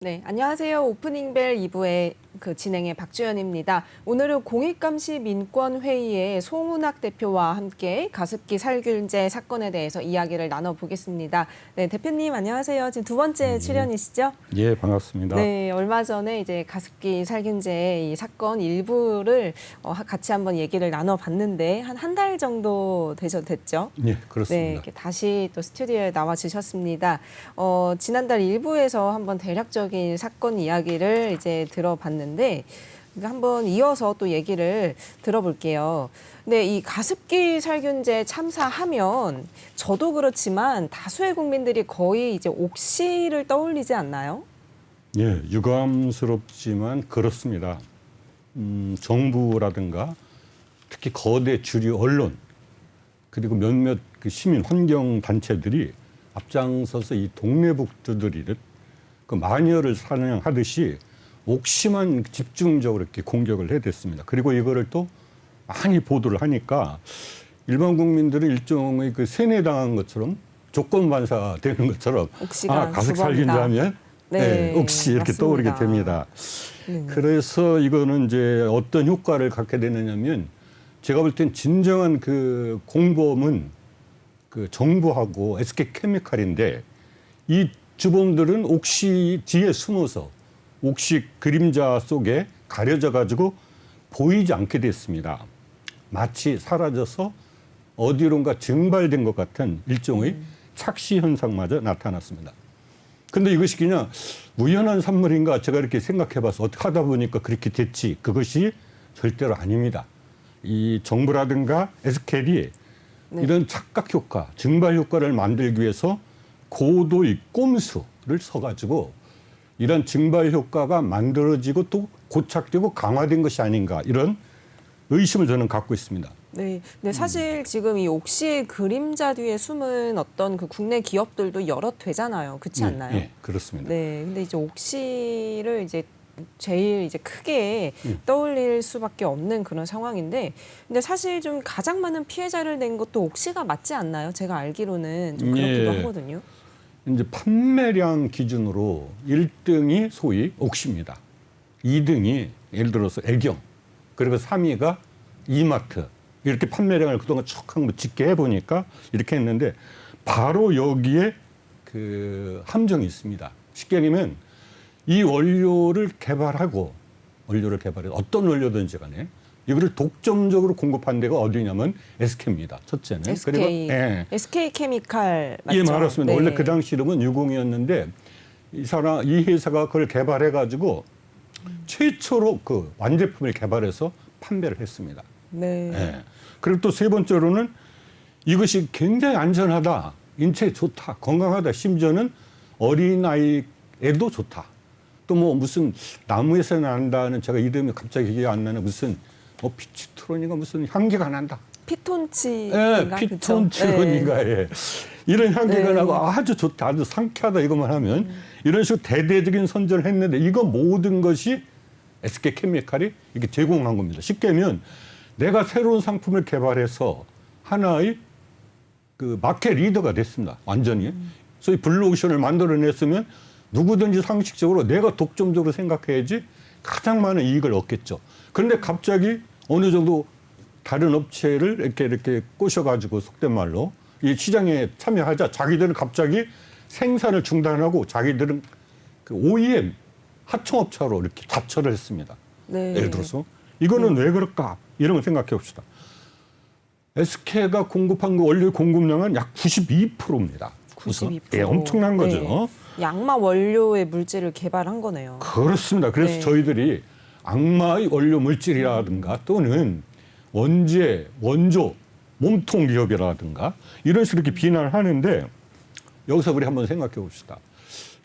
네, 안녕하세요. 오프닝벨 2부의 진행의 박주연입니다. 오늘은 공익감시민권회의의 송은학 대표와 함께 가습기 살균제 사건에 대해서 이야기를 나눠보겠습니다. 네, 대표님 안녕하세요. 지금 두 번째 출연이시죠? 예, 반갑습니다. 네, 얼마 전에 이제 가습기 살균제 이 사건 일부를 같이 한번 얘기를 나눠봤는데 한 달 정도 됐죠? 예, 그렇습니다. 네, 이렇게 다시 또 스튜디오에 나와 주셨습니다. 지난달 1부에서 한번 대략적인 사건 이야기를 이제 들어봤는데 한번 이어서 또 얘기를 들어볼게요. 근데 이 가습기 살균제 참사하면 저도 그렇지만 다수의 국민들이 거의 이제 옥시를 떠올리지 않나요? 예, 유감스럽지만 그렇습니다. 정부라든가 특히 거대 주류 언론 그리고 몇몇 그 시민 환경 단체들이 앞장서서 이 동네북 두드리듯 그 마녀를 사냥하듯이 옥시만 집중적으로 이렇게 공격을 해댔습니다. 그리고 이거를 또 많이 보도를 하니까 일반 국민들은 일종의 그 세뇌당한 것처럼 조건 반사되는 것처럼 가습 살균제하면 네, 옥시 이렇게 맞습니다. 떠오르게 됩니다. 그래서 이거는 이제 어떤 효과를 갖게 되느냐면 제가 볼 땐 진정한 그 공범은 그 정부하고 SK케미칼인데 이 주범들은 옥시 뒤에 숨어서 옥시 그림자 속에 가려져 가지고 보이지 않게 됐습니다. 마치 사라져서 어디론가 증발된 것 같은 일종의 착시 현상마저 나타났습니다. 근데 이것이 그냥 우연한 산물인가 제가 이렇게 생각해 봐서 어떻게 하다 보니까 그렇게 됐지. 그것이 절대로 아닙니다. 이 정부라든가 SK이 이런 착각 효과, 증발 효과를 만들기 위해서 고도의 꼼수를 써가지고 이런 증발 효과가 만들어지고 또 고착되고 강화된 것이 아닌가 이런 의심을 저는 갖고 있습니다. 네, 근데 사실 지금 이 옥시의 그림자 뒤에 숨은 어떤 그 국내 기업들도 여럿 되잖아요. 그렇지 않나요? 네, 그렇습니다. 네, 근데 이제 옥시를 이제 제일 이제 크게 떠올릴 수밖에 없는 그런 상황인데, 근데 사실 좀 가장 많은 피해자를 낸 것도 옥시가 맞지 않나요? 제가 알기로는 좀 그렇기도 하거든요. 이제 판매량 기준으로 1등이 소위 옥시입니다. 2등이 예를 들어서 애경, 그리고 3위가 이마트. 이렇게 판매량을 그동안 쭉 한번 짙게 해보니까 이렇게 했는데 바로 여기에 그 함정이 있습니다. 쉽게 얘기하면 이 원료를 개발해서 어떤 원료든지 간에 이거를 독점적으로 공급한 데가 어디냐면 SK입니다. 첫째는. SK, 그리고 SK케미칼 맞죠? 예, 맞습니다. 네. 원래 그 당시 이름은 유공이었는데 이 회사가 그걸 개발해가지고 최초로 그 완제품을 개발해서 판매를 했습니다. 네. 예. 그리고 또 세 번째로는 이것이 굉장히 안전하다, 인체에 좋다, 건강하다, 심지어는 어린아이에도 좋다. 또 뭐 무슨 나무에서 난다는 제가 이름이 갑자기 기억이 안 나는 무슨 피치트론인가 무슨 향기가 난다. 피톤치드인가? 예, 피톤치드인가. 예. 이런 향기가 나고 아주 좋다, 아주 상쾌하다 이것만 하면 이런 식으로 대대적인 선전을 했는데 이거 모든 것이 SK케미칼이 이렇게 제공한 겁니다. 쉽게 하면 내가 새로운 상품을 개발해서 하나의 그 마켓 리더가 됐습니다. 완전히. 소위 블루오션을 만들어냈으면 누구든지 상식적으로 내가 독점적으로 생각해야지 가장 많은 이익을 얻겠죠. 그런데 갑자기 어느 정도 다른 업체를 이렇게 꼬셔가지고 속된 말로 이 시장에 참여하자 자기들은 갑자기 생산을 중단하고 자기들은 그 OEM 하청업체로 이렇게 자처를 했습니다. 네. 예를 들어서 이거는 왜 그럴까 이런 걸 생각해 봅시다. SK가 공급한 그 원료 공급량은 약 92%입니다. 92%. 예, 엄청난 거죠. 네. 양마 원료의 물질을 개발한 거네요. 그렇습니다. 그래서 네. 저희들이 악마의 원료 물질이라든가 또는 원재, 원조, 몸통 기업이라든가 이런 식으로 이렇게 비난을 하는데 여기서 우리 한번 생각해 봅시다.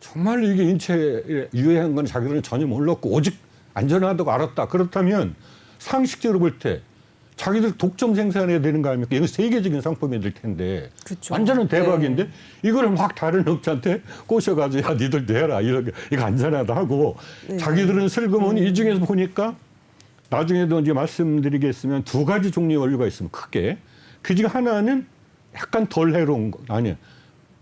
정말 이게 인체에 유해한 건 자기들은 전혀 몰랐고 오직 안전하다고 알았다. 그렇다면 상식적으로 볼 때 자기들 독점 생산해야 되는 거 아닙니까? 이거 세계적인 상품이 될 텐데 그쵸. 완전한 대박인데 네. 이걸 막 다른 업체한테 꼬셔가지고 야 니들도 해라 이거 안전하다 하고 자기들은 슬그머니 이 중에서 보니까 나중에도 이제 말씀드리겠으면 두 가지 종류의 원료가 있으면 크게 그 중에 하나는 약간 덜 해로운 거 아니에요.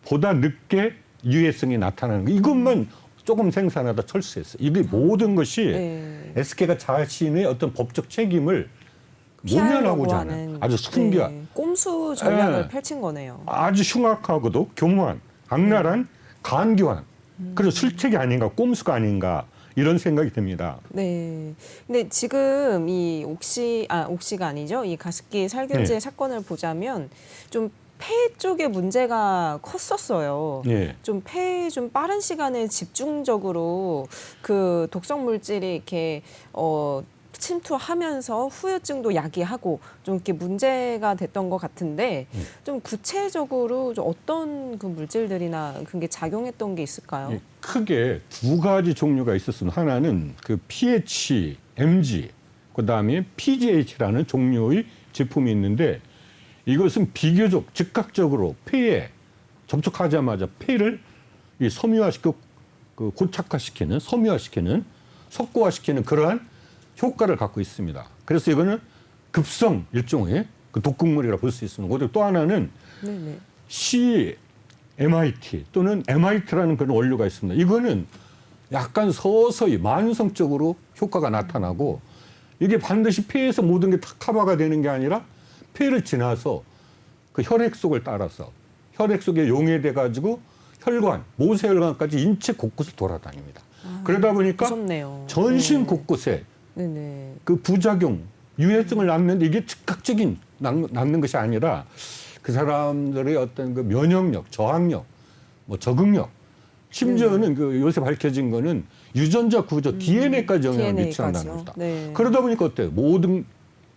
보다 늦게 유해성이 나타나는 거 이것만 조금 생산하다 철수했어요. 이게 모든 것이 네. SK가 자신의 어떤 법적 책임을 피하려고 모면하고자 하는 하는, 아주 순비한 네, 꼼수 전략을 네. 펼친 거네요. 아주 흉악하고도 교묘한 악랄한 간교한 그런 술책이 아닌가 꼼수가 아닌가 이런 생각이 듭니다. 네. 근데 지금 이 옥시가 아니죠. 이 가습기 살균제 네. 사건을 보자면 좀 폐 쪽에 문제가 컸었어요. 예. 좀 폐에 좀 빠른 시간에 집중적으로 그 독성 물질이 이렇게 침투하면서 후유증도 야기하고 좀 이렇게 문제가 됐던 것 같은데 좀 구체적으로 좀 어떤 그 물질들이나 그게 작용했던 게 있을까요? 예, 크게 두 가지 종류가 있었습니다. 하나는 그 pH, mg, 그다음에 pGH라는 종류의 제품이 있는데 이것은 비교적 즉각적으로 폐에 접촉하자마자 폐를 이 섬유화시키고 그 고착화시키는, 섬유화시키는, 석고화시키는 그러한 효과를 갖고 있습니다. 그래서 이거는 급성 일종의 그 독극물이라 볼 수 있습니다. 그리고 또 하나는 네네. CMIT 또는 MIT라는 그런 원료가 있습니다. 이거는 약간 서서히 만성적으로 효과가 나타나고 이게 반드시 폐에서 모든 게 다 커버가 되는 게 아니라 폐를 지나서 그 혈액 속을 따라서 혈액 속에 용해돼 가지고 혈관, 모세혈관까지 인체 곳곳을 돌아다닙니다. 그러다 보니까 무섭네요. 전신 네. 곳곳에 네네. 그 부작용, 유해성을 낳는데 이게 즉각적인 낳는 것이 아니라 그 사람들의 어떤 그 면역력, 저항력, 뭐 적응력, 심지어는 그 요새 밝혀진 거는 유전자 구조, DNA까지 영향을 DNA까지요? 미친다는 겁니다. 네. 그러다 보니까 어때요? 모든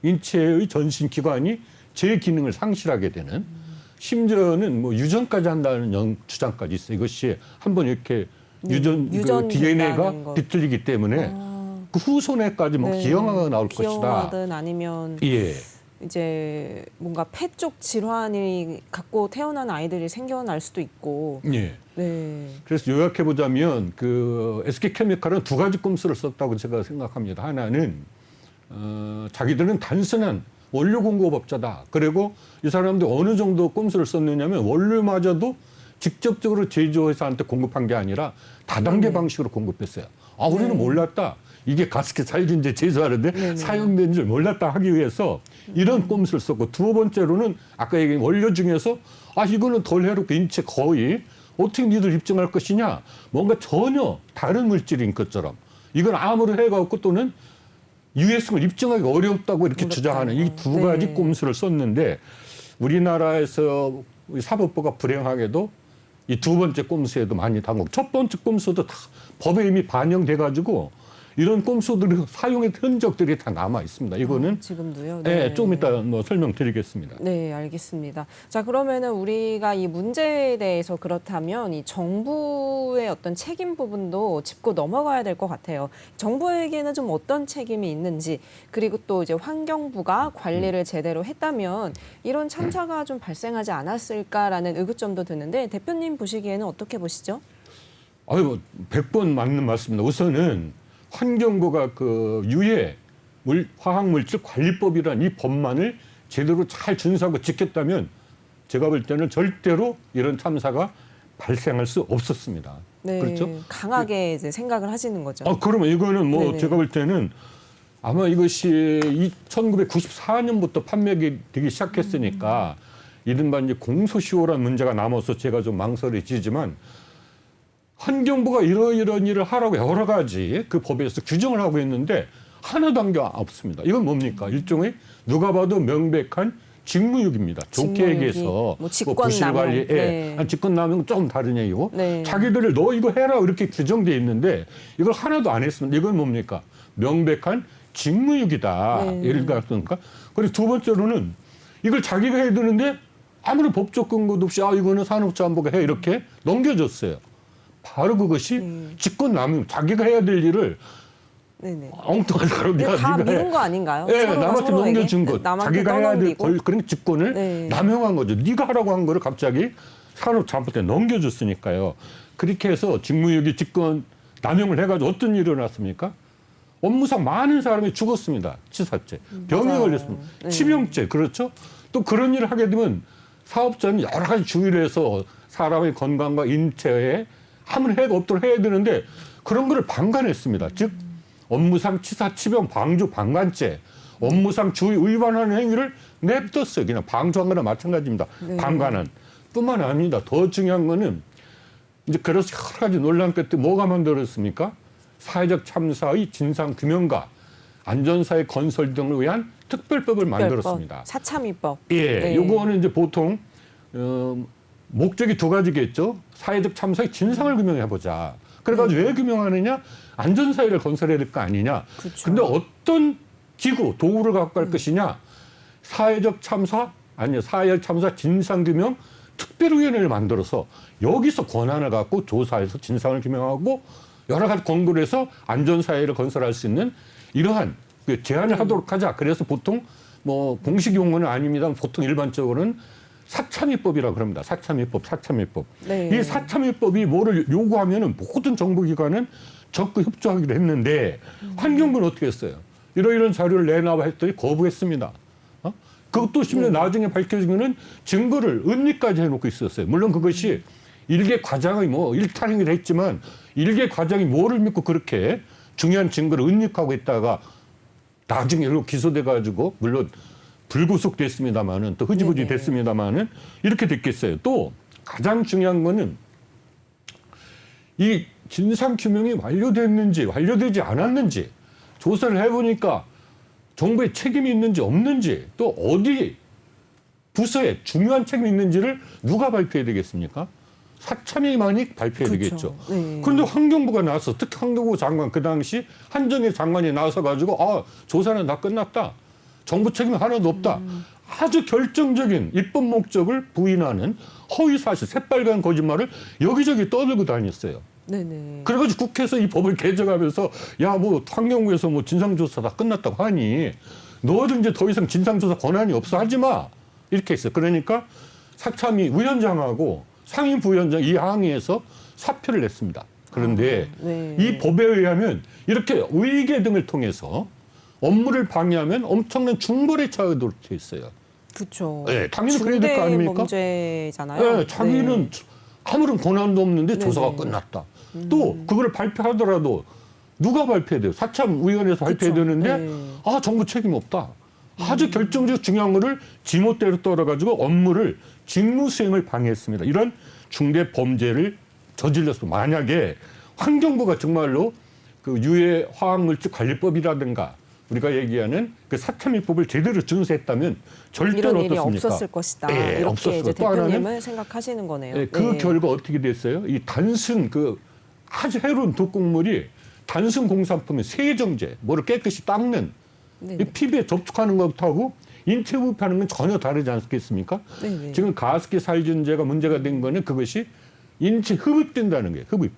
인체의 전신 기관이 제 기능을 상실하게 되는 심지어는 뭐 유전까지 한다는 주장까지 있어요. 이것이 한번 이렇게 유전 그 DNA가 된다는 거. 뒤틀리기 때문에 그 후손에까지 뭐 네. 기형아가 나올 것이다. 기형아든 아니면 예. 이제 뭔가 폐 쪽 질환이 갖고 태어난 아이들이 생겨날 수도 있고. 예. 네. 그래서 요약해 보자면 그 SK케미칼은 두 가지 꼼수를 썼다고 제가 생각합니다. 하나는 자기들은 단순한 원료 공급업자다. 그리고 이 사람들이 어느 정도 꼼수를 썼느냐면 원료마저도 직접적으로 제조회사한테 공급한 게 아니라 다단계 방식으로 공급했어요. 아, 우리는 네. 몰랐다. 이게 가습기 살균제 제조하는데 네네. 사용된 줄 몰랐다 하기 위해서 이런 꼼수를 썼고 두 번째로는 아까 얘기한 원료 중에서 아, 이거는 덜 해롭고 인체 거의 어떻게 니들 입증할 것이냐. 뭔가 전혀 다른 물질인 것처럼 이건 아무런 해가 없고 또는 유해성을 입증하기 어렵다고 이렇게 주장하는 이 두 가지 네. 꼼수를 썼는데 우리나라에서 사법부가 불행하게도 이 두 번째 꼼수에도 많이 당하고 첫 번째 꼼수도 다 법에 이미 반영돼 가지고 이런 꼼수들을 사용의 흔적들이 다 남아 있습니다. 이거는 지금도요? 네, 조금 이따 뭐 설명드리겠습니다. 네, 알겠습니다. 자, 그러면은 우리가 이 문제에 대해서 그렇다면 이 정부의 어떤 책임 부분도 짚고 넘어가야 될 것 같아요. 정부에게는 좀 어떤 책임이 있는지, 그리고 또 이제 환경부가 관리를 제대로 했다면 이런 참사가 좀 발생하지 않았을까라는 의구점도 드는데 대표님 보시기에는 어떻게 보시죠? 아유, 100번 맞는 말씀입니다. 우선은 환경부가 그 유해 화학물질 관리법이라는 이 법만을 제대로 잘 준수하고 지켰다면 제가 볼 때는 절대로 이런 참사가 발생할 수 없었습니다. 네, 그렇죠? 강하게 이제 생각을 하시는 거죠. 그러면 이거는 뭐 네네. 제가 볼 때는 아마 이것이 1994년부터 판매가 되기 시작했으니까 이른바 이제 공소시효라는 문제가 남아서 제가 좀 망설여지지만 환경부가 이런 일을 하라고 여러 가지 그 법에서 규정을 하고 있는데 하나도 한 게 없습니다. 이건 뭡니까? 일종의 누가 봐도 명백한 직무유기입니다. 좋게 직무유기, 얘기해서 뭐 직권 부실관리, 남용. 네. 직권남용은 조금 다른 얘기고 네. 자기들을 너 이거 해라 이렇게 규정돼 있는데 이걸 하나도 안 했습니다. 이건 뭡니까? 명백한 직무유기다. 네. 예를 들었으니까. 그리고 두 번째로는 이걸 자기가 해야 되는데 아무런 법적 근거도 없이 이거는 산업자원부가 해 이렇게 넘겨줬어요. 바로 그것이 직권남용, 자기가 해야 될 일을 네네. 엉뚱한 사람이 다 네가 미룬 해. 거 아닌가요? 예, 서로가 남한테 서로에게? 넘겨준 것. 남한테 자기가 해야 될 떠넘기고. 그런 직권을 네. 남용한 거죠. 네가 하라고 한 거를 갑자기 산업자원부한테 넘겨줬으니까요. 그렇게 해서 직무유기 직권 남용을 해가지고 어떤 일이 일어났습니까? 업무상 많은 사람이 죽었습니다. 치사죄. 병에 맞아요. 걸렸습니다. 네. 치명죄. 그렇죠? 또 그런 일을 하게 되면 사업자는 여러 가지 주의를 해서 사람의 건강과 인체에 하면 해가 없도록 해야 되는데 그런 거를 방관했습니다. 즉 업무상 치사, 치병, 방조, 방관죄, 업무상 주의 위반하는 행위를 냅뒀어요. 그냥 방조한 거나 마찬가지입니다. 네. 방관한 뿐만 아닙니다. 더 중요한 거는 이제 그래서 여러 가지 논란 끝에 뭐가 만들어졌습니까? 사회적 참사의 진상 규명과 안전사회 건설 등을 위한 특별법을 만들었습니다. 사참위법. 예, 네. 요거는 이제 보통 목적이 두 가지겠죠. 사회적 참사의 진상을 규명해 보자. 그래가지고 왜 규명하느냐? 안전사회를 건설해야 될 거 아니냐. 그쵸. 근데 어떤 기구, 도구를 갖고 갈 것이냐? 사회적 참사, 아니요, 사회적 참사 진상규명 특별위원회를 만들어서 여기서 권한을 갖고 조사해서 진상을 규명하고 여러 가지 권고를 해서 안전사회를 건설할 수 있는 이러한 그 제안을 하도록 하자. 그래서 보통 뭐 공식 용어는 아닙니다. 보통 일반적으로는 사참위법이라고 그럽니다. 사참위법, 사참위법. 네. 이 사참위법이 뭐를 요구하면은 모든 정부기관은 적극 협조하기로 했는데 환경부는 어떻게 했어요? 이런 자료를 내놔봐 했더니 거부했습니다. 그것도 심지어 나중에 밝혀진 거는 증거를 은닉까지 해놓고 있었어요. 물론 그것이 일개 과장의 뭐 일탈행위를 했지만 일개 과장이 뭐를 믿고 그렇게 중요한 증거를 은닉하고 있다가 나중에 기소돼가지고 물론 불구속 됐습니다마는 또 흐지부지 됐습니다마는 이렇게 됐겠어요. 또 가장 중요한 거는 이 진상규명이 완료됐는지 완료되지 않았는지 조사를 해보니까 정부의 책임이 있는지 없는지 또 어디 부서에 중요한 책임이 있는지를 누가 발표해야 되겠습니까? 사참위만이 발표해야 그렇죠. 되겠죠. 네. 그런데 환경부가 나와서 특히 환경부 장관 그 당시 한정희 장관이 나와서 가지고 조사는 다 끝났다. 정부 책임이 하나도 없다. 아주 결정적인 입법 목적을 부인하는 허위사실, 새빨간 거짓말을 여기저기 떠들고 다녔어요. 네네. 그래가지고 국회에서 이 법을 개정하면서 야 뭐 환경부에서 뭐 진상조사 다 끝났다고 하니 너희들 이제 더 이상 진상조사 권한이 없어 하지 마 이렇게 했어요. 그러니까 사참위 위원장하고 상임 부위원장 이 항의에서 사표를 냈습니다. 그런데 네. 이 법에 의하면 이렇게 의계 등을 통해서 업무를 방해하면 엄청난 중벌에 처하도록 돼 있어요. 그렇죠. 네, 당연히 그래야 될 거 아닙니까? 범죄잖아요. 네, 자기는 아무런 권한도 없는데 조사가 끝났다. 또 그걸 발표하더라도 누가 발표해야 돼요? 사참위원회에서 발표해야 그쵸. 되는데 네. 정부 책임 없다. 아주 결정적 중요한 거를 지멋대로 떨어가지고 업무를 직무 수행을 방해했습니다. 이런 중대 범죄를 저질렀습니다. 만약에 환경부가 정말로 그 유해 화학물질 관리법이라든가 우리가 얘기하는 그 사참위법을 제대로 준수했다면 절대로 이런 일이 어떻습니까? 없었을 것이다. 예, 이렇게 없었을 이제 또 하나는 대표님은 생각하시는 거네요. 그 네. 결과 어떻게 됐어요? 이 단순 그 아주 해로운 독극물이 단순 공산품의 세정제, 뭐를 깨끗이 닦는 네. 이 피부에 접촉하는 것하고 인체 흡입하는 건 전혀 다르지 않겠습니까? 네네. 지금 가습기 살균제가 문제가 된 거는 그것이 인체 흡입된다는 거예요. 흡입.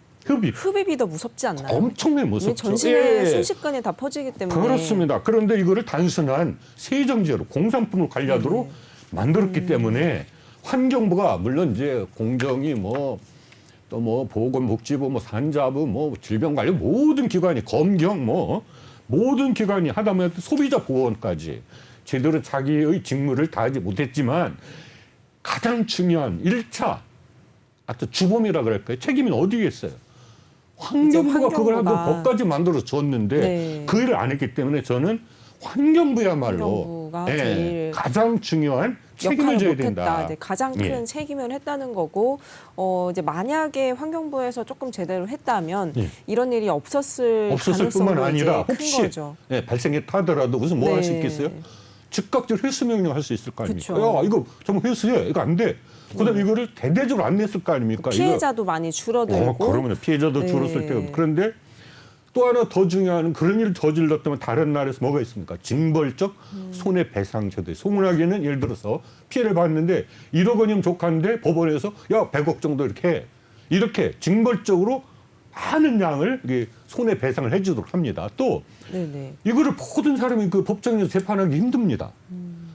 흡입이 더 무섭지 않나요? 엄청나게 무섭죠. 전신에 예. 순식간에 다 퍼지기 때문에. 그렇습니다. 그런데 이거를 단순한 세정제로 공산품을 관리하도록 만들었기 때문에 환경부가 물론 이제 공정위 또 보건복지부 산자부 질병관리 모든 기관이 검경 모든 기관이 하다못해 소비자 보호원까지 제대로 자기의 직무를 다하지 못했지만 가장 중요한 1차 주범이라 그럴까요? 책임은 어디에 있어요? 환경부가 그걸 하고 법까지 만들어 줬는데 네. 그 일을 안 했기 때문에 저는 환경부야말로 환경부가 제일 가장 중요한 책임을 역할을 져야 못했다. 된다. 네, 가장 큰 책임을 했다는 거고 이제 만약에 환경부에서 조금 제대로 했다면 이런 일이 없었을 뿐만 가능성도 아니라 이제 혹시 큰 거죠. 발생했다 하더라도 무슨 뭐 할 수 네. 있겠어요? 즉각적으로 회수 명령 할 수 있을 거 아닙니까? 그쵸. 야 이거 정말 회수해. 이거 안 돼. 그다음에 이거를 대대적으로 안 냈을 거 아닙니까? 피해자도 많이 줄어들고. 그러면 피해자도 네. 줄었을 테고. 그런데 또 하나 더 중요한 그런 일을 저질렀다면 다른 나라에서 뭐가 있습니까? 징벌적 손해배상제도. 소문하기에는 예를 들어서 피해를 봤는데 1억 원이면 족한데 법원에서 야 100억 정도 이렇게 징벌적으로 많은 양을 손해배상을 해주도록 합니다. 또 네네. 이거를 모든 사람이 그 법정에서 재판하기 힘듭니다.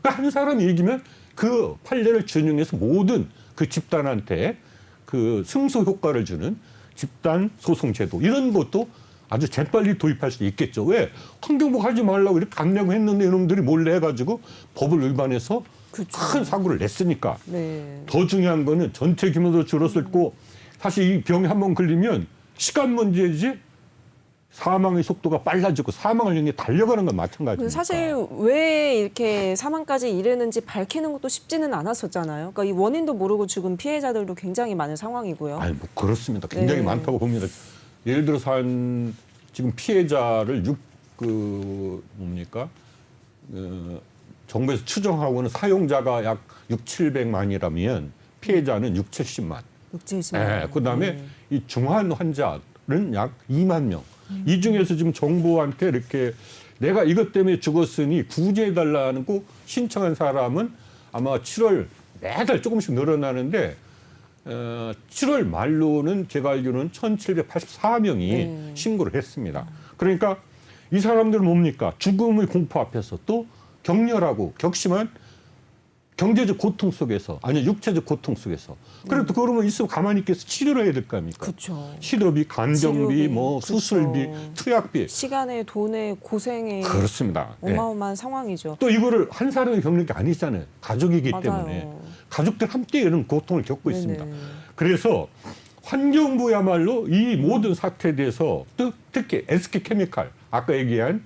그러니까 한 사람이 이기면 그 판례를 준용해서 모든 그 집단한테 그 승소 효과를 주는 집단 소송 제도 이런 것도 아주 재빨리 도입할 수 있겠죠. 왜? 환경부가 하지 말라고 이렇게 강령을 했는데 이놈들이 몰래 해가지고 법을 위반해서 그쵸. 큰 사고를 냈으니까. 네. 더 중요한 거는 전체 규모도 줄었을 거고 사실 이 병에 한번 걸리면 시간 문제지 사망의 속도가 빨라지고 사망을 향해 달려가는 건 마찬가지입니다. 사실 왜 이렇게 사망까지 이르는지 밝히는 것도 쉽지는 않았었잖아요. 그러니까 이 원인도 모르고 죽은 피해자들도 굉장히 많은 상황이고요. 아니, 뭐 그렇습니다. 굉장히 네. 많다고 봅니다. 예를 들어서 지금 피해자를 정부에서 추정하고는 사용자가 약 700만이라면 피해자는 70만. 70만. 네, 그다음에 이 중환 환자는 약 2만 명. 이 중에서 지금 정부한테 이렇게 내가 이것 때문에 죽었으니 구제해달라는 꼭 신청한 사람은 아마 7월 매달 조금씩 늘어나는데 7월 말로는 제가 알기로는 1,784명이 신고를 했습니다. 그러니까 이 사람들은 뭡니까? 죽음의 공포 앞에서 또 격렬하고 격심한 경제적 고통 속에서 아니 육체적 고통 속에서 그래도 그러면 있으면 가만히 있겠어 치료를 해야 될 거 아닙니까? 그렇죠. 치료비, 간병비, 치료비, 뭐 그쵸. 수술비, 투약비 시간에 돈에 고생에 그렇습니다. 어마어마한 상황이죠. 또 이거를 한 사람이 겪는 게 아니잖아요. 가족이기 맞아요. 때문에 가족들 함께 이런 고통을 겪고 네네. 있습니다. 그래서 환경부야말로 이 모든 사태에 대해서 또 특히 SK케미칼 아까 얘기한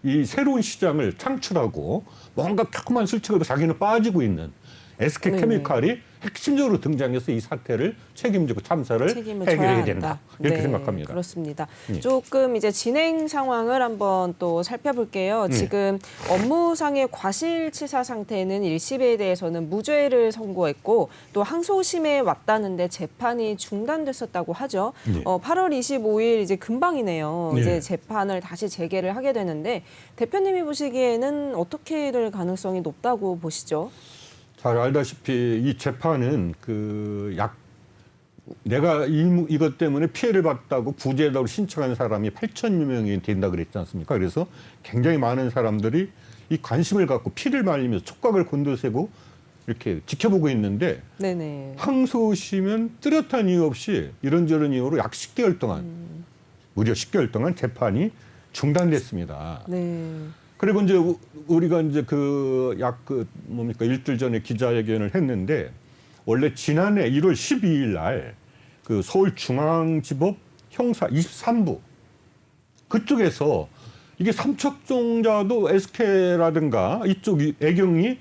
이 새로운 시장을 창출하고 뭔가 조그만 술책으로 자기는 빠지고 있는 SK케미칼이 핵심적으로 등장해서 이 사태를 책임지고 참사를 책임을 해결해야 져야 된다. 한다. 이렇게 네, 생각합니다. 그렇습니다. 예. 조금 이제 진행 상황을 한번 또 살펴볼게요. 예. 지금 업무상의 과실치사 상태는 1심에 대해서는 무죄를 선고했고 또 항소심에 왔다는데 재판이 중단됐었다고 하죠. 예. 8월 25일 이제 금방이네요. 예. 이제 재판을 다시 재개를 하게 되는데 대표님이 보시기에는 어떻게 될 가능성이 높다고 보시죠? 잘 알다시피 이 재판은 내가 이것 때문에 피해를 봤다고 구제해달라고 신청한 사람이 8천여 명이 된다 그랬지 않습니까? 그래서 굉장히 많은 사람들이 이 관심을 갖고 피를 말리면서 촉각을 곤두세고 이렇게 지켜보고 있는데 네네. 항소심은 뚜렷한 이유 없이 이런저런 이유로 약 10개월 동안 무려 10개월 동안 재판이 중단됐습니다. 네. 그리고 이제 우리가 이제 일주일 전에 기자회견을 했는데 원래 지난해 1월 12일 날 그 서울중앙지법 형사 23부 그쪽에서 이게 삼척종자도 SK라든가 이쪽 애경이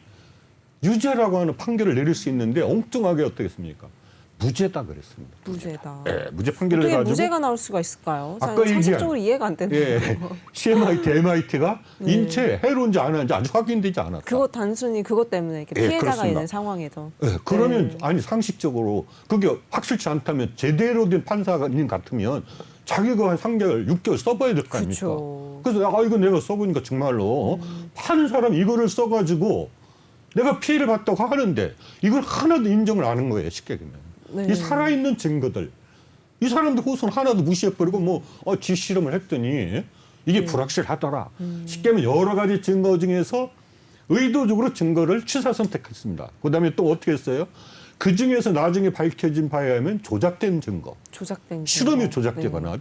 유죄라고 하는 판결을 내릴 수 있는데 엉뚱하게 어떻겠습니까? 무죄다 그랬습니다. 무죄다. 네, 무죄 판결을 어떻게 가지고 무죄가 나올 수가 있을까요? 아까 얘기한- 상식적으로 이해가 안 되네요. 예, CMIT, MIT가 인체 해로운지 안 하는지 아직 확인되지 않았다. 그것 단순히 그것 때문에 이렇게 예, 피해자가 그렇습니다. 있는 상황에서. 예, 그러면 아니 상식적으로 그게 확실치 않다면 제대로 된 판사님 같으면 자기가 한 3개월, 6개월 써봐야 될 거 아닙니까? 그렇죠. 그래서 이거 내가 써보니까 정말로 하는 사람 이거를 써가지고 내가 피해를 봤다고 하는데 이걸 하나도 인정을 안 한 거예요. 쉽게 얘기하면. 네. 이 살아있는 증거들. 이 사람들 호소는 하나도 무시해버리고 지실험을 했더니 이게 불확실하더라. 쉽게 하면 여러 가지 증거 중에서 의도적으로 증거를 취사 선택했습니다. 그다음에 또 어떻게 했어요? 그 중에서 나중에 밝혀진 바에 의하면 조작된 증거. 조작된 실험이 증거. 조작되거나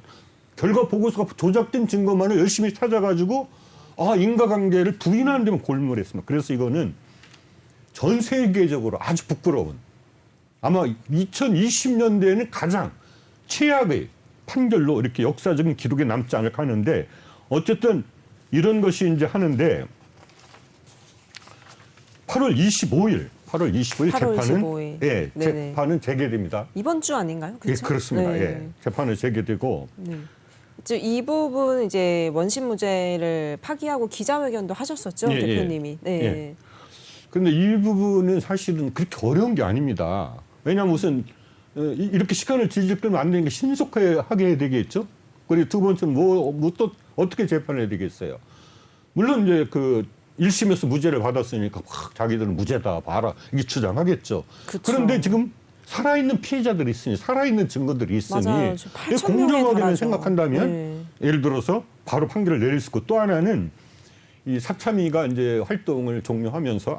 결과 보고서가 조작된 증거만을 열심히 찾아가지고 인과관계를 부인하는 데만 골몰했습니다. 그래서 이거는 전 세계적으로 아주 부끄러운 아마 2020년대에는 가장 최악의 판결로 이렇게 역사적인 기록에 남지 않을까 하는데 어쨌든 이런 것이 이제 하는데 8월 25일 재판은 25일. 예, 네네. 재판은 재개됩니다. 이번 주 아닌가요? 예, 그렇죠? 그렇습니다. 네. 예, 재판은 재개되고 네. 이 부분 이제 원심 무죄를 파기하고 기자회견도 하셨었죠, 예, 대표님이. 네. 예. 근데 이 부분은 사실은 그렇게 어려운 게 아닙니다. 왜냐하면 우선 이렇게 시간을 질질 끌면 안 되는 게 신속하게 해야 되겠죠. 그리고 두 번째는 또 어떻게 재판을 해야 되겠어요. 물론 이제 1심에서 무죄를 받았으니까 자기들은 무죄다 봐라 이게 주장하겠죠. 그쵸. 그런데 지금 살아있는 피해자들이 있으니 살아있는 증거들이 있으니 맞아요. 이게 8,000 명에 공정하게만 달하죠. 생각한다면 네. 예를 들어서 바로 판결을 내릴 수 있고 또 하나는 이 사참위가 이제 활동을 종료하면서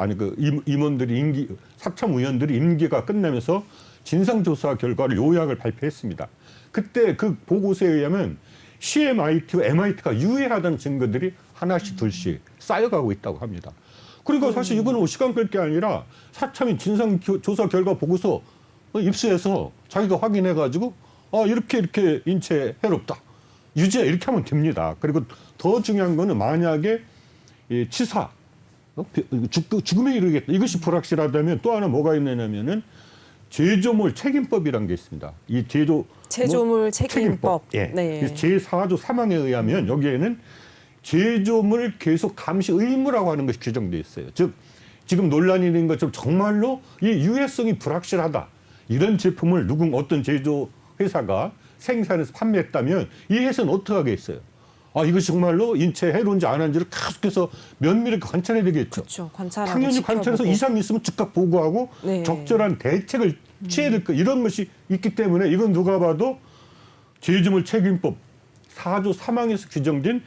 사참 의원들이 임기가 끝나면서 진상조사 결과를 요약을 발표했습니다. 그때 그 보고서에 의하면 CMIT와 MIT가 유해하다는 증거들이 하나씩 둘씩 쌓여가고 있다고 합니다. 그러니까 사실 이거는 시간 끌 게 아니라 사참위 진상조사 결과 보고서 입수해서 자기가 확인해가지고 이렇게 인체 해롭다. 유죄 이렇게 하면 됩니다. 그리고 더 중요한 거는 만약에 이 치사, 죽음에 이르겠다. 이것이 불확실하다면 또 하나 뭐가 있느냐면은 제조물 책임법이라는 게 있습니다. 이 제조물 책임법. 예. 네. 그래서 제4조 3항에 의하면 여기에는 제조물 계속 감시 의무라고 하는 것이 규정돼 있어요. 즉 지금 논란이 있는 것처럼 정말로 이 유해성이 불확실하다. 이런 제품을 어떤 제조 회사가 생산해서 판매했다면 이 회사는 어떻게 하겠어요? 이것이 정말로 인체에 해로운지 안 하는지를 계속해서 면밀하게 관찰해야 되겠죠. 그렇죠. 관찰하고 당연히 지켜보고. 관찰해서 이상이 있으면 즉각 보고하고 네. 적절한 대책을 취해야 될 거 이런 것이 있기 때문에 이건 누가 봐도 제조물 책임법 4조 3항에서 규정된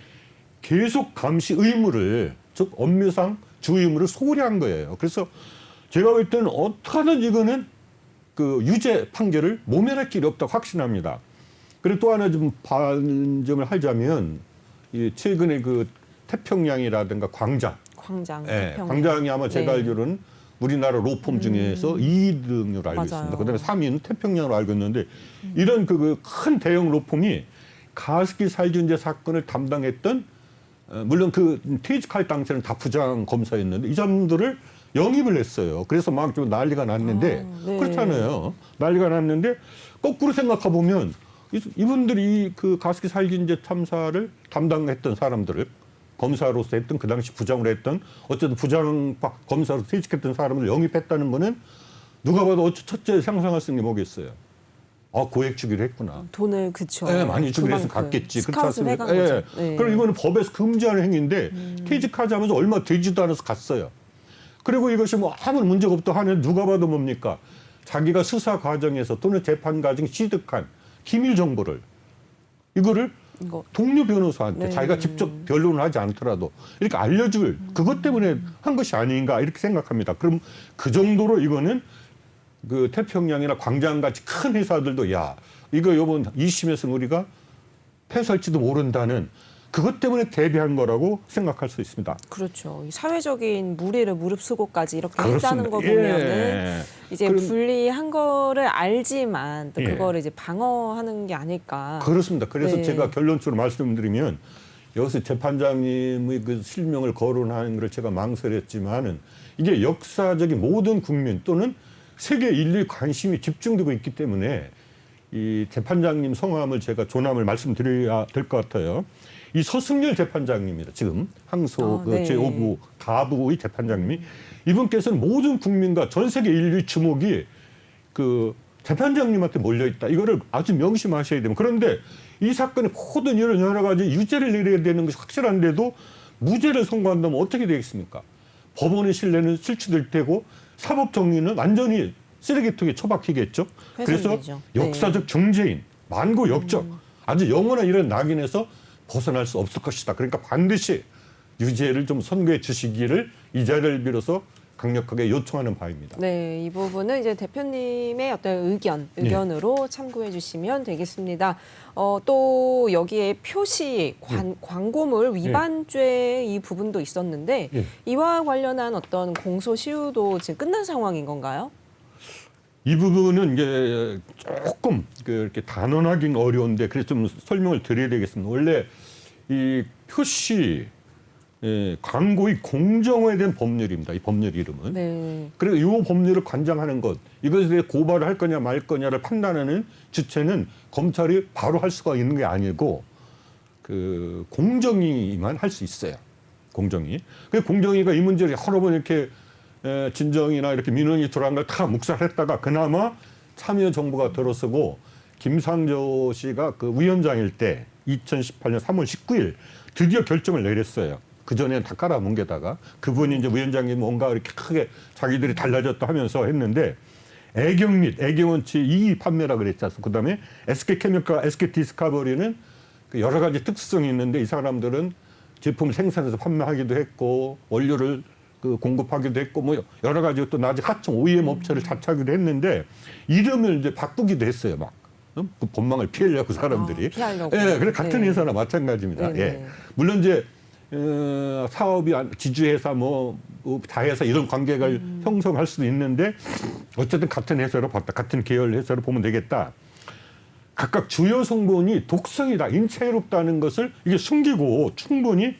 계속 감시 의무를 즉 업무상 주의 의무를 소홀히 한 거예요. 그래서 제가 볼 때는 어떻게든 이거는 그 유죄 판결을 모면할 길이 없다고 확신합니다. 그리고 또 하나 좀 반점을 하자면 이 최근에 그 태평양이라든가 광장, 예, 태평양. 광장이 아마 제가 네. 알기로는 우리나라 로펌 중에서 2등으로 알고 맞아요. 있습니다. 그다음에 3위는 태평양으로 알고 있는데 이런 그 큰 대형 로펌이 가습기 살균제 사건을 담당했던 물론 그 퇴직할 당시에는 다 부장 검사였는데 이 사람들을 영입을 했어요. 그래서 막 좀 난리가 났는데 네. 그렇잖아요. 난리가 났는데 거꾸로 생각해 보면 이분들이 그 가습기 살균제 참사를 담당했던 사람들을 검사로서 했던 그 당시 부장으로 했던 어쨌든 부장 검사로 퇴직했던 사람을 영입했다는 거는 누가 봐도 첫째 상상할 수 있는 게 뭐겠어요. 고액 주기로 했구나. 돈을 그쵸. 네, 많이 주기로 해서 갔겠지. 스카웃을 해간 예. 거죠. 네. 그럼 이거는 법에서 금지하는 행위인데 퇴직하자마자 얼마 되지도 않아서 갔어요. 그리고 이것이 뭐 아무 문제가 없다 하는 누가 봐도 뭡니까? 자기가 수사 과정에서 또는 재판 과정에 취득한 기밀 정보를 이거를 동료 변호사한테 네. 자기가 직접 변론을 하지 않더라도 이렇게 알려줄 그것 때문에 한 것이 아닌가 이렇게 생각합니다. 그럼 그 정도로 이거는 그 태평양이나 광장같이 큰 회사들도 이거 요번 2심에서 우리가 패소할지도 모른다는 그것 때문에 대비한 거라고 생각할 수 있습니다. 그렇죠. 이 사회적인 무리를 무릅쓰고까지 이렇게 그렇습니다. 했다는 거 보면은 예. 이제 불리한 거를 알지만 또 예. 그거를 이제 방어하는 게 아닐까. 그렇습니다. 그래서 네. 제가 결론적으로 말씀드리면 여기서 재판장님의 그 실명을 거론하는 걸 제가 망설였지만은 이게 역사적인 모든 국민 또는 세계 인류의 관심이 집중되고 있기 때문에 이 재판장님 성함을 제가 조남을 말씀드려야 될 것 같아요. 이 서승열 재판장님입니다. 지금 항소 네. 제5부 가부의 재판장님이 이분께서는 모든 국민과 전 세계 인류의 주목이 그 재판장님한테 몰려 있다. 이거를 아주 명심하셔야 됩니다. 그런데 이 사건의 모든 이런 여러 가지 유죄를 내려야 되는 것이 확실한데도 무죄를 선고한다면 어떻게 되겠습니까? 법원의 신뢰는 실추될 테고 사법 정의는 완전히 쓰레기통에 처박히겠죠. 그래서 훼손되죠. 역사적 중재인, 만고 역적, 아주 영원한 이런 낙인에서 벗어날 수 없을 것이다. 그러니까 반드시 유죄를 좀 선고해 주시기를 이 자리를 빌어서 강력하게 요청하는 바입니다. 네, 이 부분은 이제 대표님의 어떤 의견으로 참고해 주시면 되겠습니다. 또 여기에 표시, 광고물 위반죄 이 부분도 있었는데 이와 관련한 어떤 공소 시효도 지금 끝난 상황인 건가요? 이 부분은 이제 조금 이렇게 단언하기는 어려운데 그래서 좀 설명을 드려야 되겠습니다. 원래 이 표시 광고의 공정화에 대한 법률입니다. 이 법률 이름은. 네. 그리고 이 법률을 관장하는 것, 이것에 대해 고발을 할 거냐 말 거냐를 판단하는 주체는 검찰이 바로 할 수가 있는 게 아니고 그 공정위만 할 수 있어요. 공정위. 그 공정위가 이 문제를 여러 번 이렇게 진정이나 이렇게 민원이 들어간 걸 다 묵살했다가 그나마 참여정부가 들어서고 김상조 씨가 그 위원장일 때 2018년 3월 19일 드디어 결정을 내렸어요. 그전에는 다 깔아뭉개다가 그분이 이제 위원장님 뭔가 이렇게 크게 자기들이 달라졌다 하면서 했는데 애경 및 애경원치 이의 판매라 그랬지 않습니까? 그다음에 SK케미칼, SK디스커버리는 그 여러 가지 특수성이 있는데 이 사람들은 제품을 생산해서 판매하기도 했고 원료를 그 공급하기도 했고 뭐 여러 가지 또 나중에 하청 OEM 업체를 자처하기도 했는데 이름을 이제 바꾸기도 했어요. 막 그 법망을 피하려고 사람들이. 피하려고. 예, 그래 같은 회사나 마찬가지입니다. 네네. 예. 물론 이제 사업이 지주회사 뭐 다회사 이런 관계가 형성할 수도 있는데 어쨌든 같은 회사로 봤다. 같은 계열 회사로 보면 되겠다. 각각 주요 성분이 독성이다, 인체에 해롭다는 것을 이게 숨기고 충분히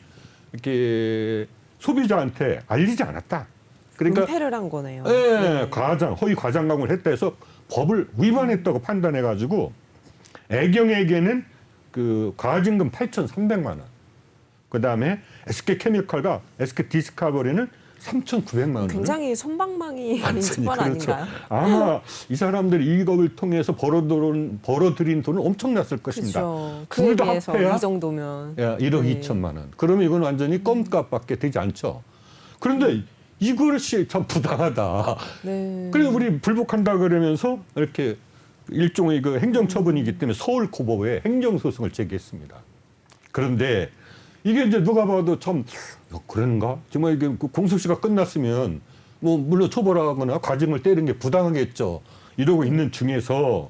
이렇게 소비자한테 알리지 않았다. 그러니까 은폐를 한 거네요. 예, 허위 과장 광고를 했다 해서 법을 위반했다고 판단해가지고 애경에게는 그 과징금 8,300만 원. 그 다음에 SK케미칼과 SK디스커버리는 3,900만 원. 굉장히 손방망이 처벌 그렇죠. 아닌가요? 아마 이 사람들이 이것을 통해서 벌어들인 돈은 엄청났을 것입니다. 그렇죠. 그에 둘 다 비해서 합해야 이 정도면 1억 네. 2천만 원. 그러면 이건 완전히 껌값밖에 되지 않죠. 그런데 이것이 참 부당하다. 네. 그래서 우리 불복한다 그러면서 이렇게 일종의 그 행정처분이기 때문에 서울고법에 행정소송을 제기했습니다. 그런데 이게 이제 누가 봐도 참 그런가? 정말 이게 공소시가 끝났으면 뭐 물론 처벌하거나 과징을 때리는 게 부당하겠죠. 이러고 있는 중에서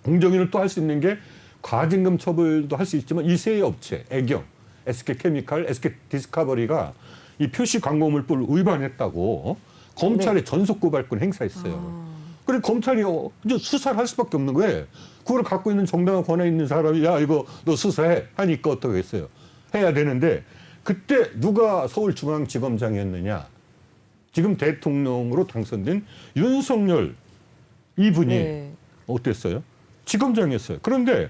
공정위는 또 할 수 있는 게 과징금 처벌도 할 수 있지만 이 세 업체, 애경, SK케미칼, SK디스커버리가 이 표시 광고물법을 위반했다고 검찰에 전속 고발권 행사했어요. 그래서 검찰이 이제 수사를 할 수밖에 없는 거예요. 그걸 갖고 있는 정당한 권한 있는 사람이 야 이거 너 수사해 하니까 어떻게 했어요? 해야 되는데 그때 누가 서울중앙지검장이었느냐? 지금 대통령으로 당선된 윤석열 이분이 네. 어땠어요? 지검장이었어요. 그런데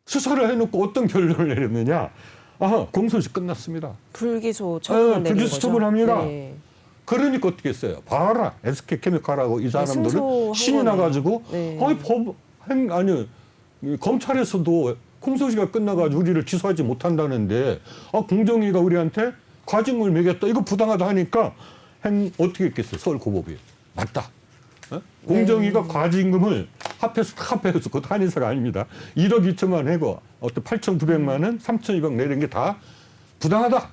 수사를 해놓고 어떤 결론을 내렸느냐? 공소시 끝났습니다. 불기소 처분을 내린 불기소 거죠. 처분합니다. 네. 그러니까 어떻게 했어요? 봐라, SK케미칼하고 이 사람들은 승소한 신이 거네요. 나가지고 네. 이 검찰에서도 공소시가 끝나가지고 우리를 기소하지 못한다는데 공정위가 우리한테 과징금을 매겼다. 이거 부당하다 하니까 어떻게 했겠어요? 서울고법이 맞다. 공정위가 과징금을 합해서 그것도 한인사가 아닙니다. 1억 2천만 해고 어떤 8,900만 원, 3,200 내린 게 다 부당하다.